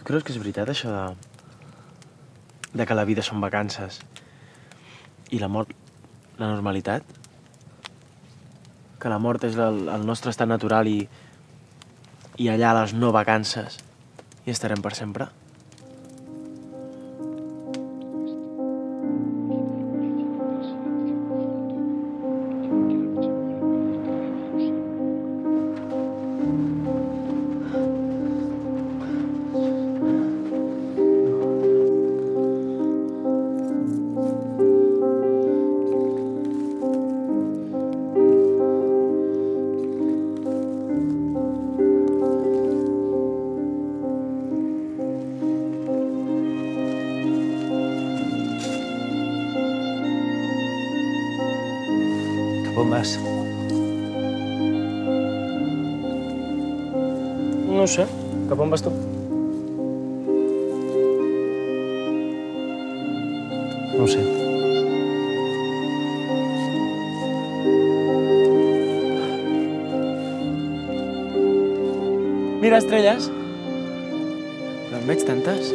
creus que és veritat, això de que la vida són vacances i la mort, la normalitat? Que la mort és el nostre estat natural i allà les no vacances hi estarem per sempre? Cap on vas? No ho sé. Cap on vas tu? No ho sé. Mira, estrelles. Però en veig tantes.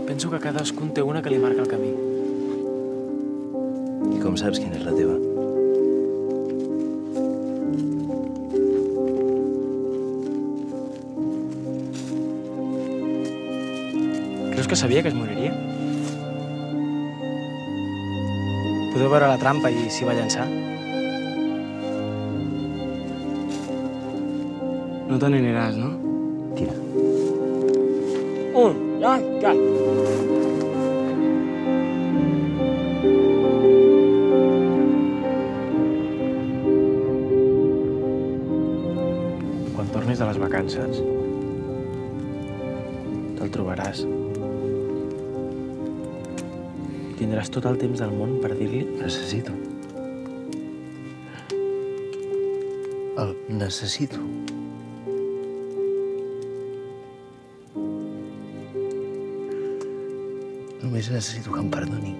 Penso que cadascun té una que li marca el camí. I com saps quina és la teva? Creus que sabia que es moriria? Podeu veure la trampa i s'hi va llançar? No te n'aniràs, no? Tira. Ja. Quan tornis de les vacances, te'l trobaràs. Tindràs tot el temps del món per dir-li... Necessito. El necessito. Només necessito que em perdoni.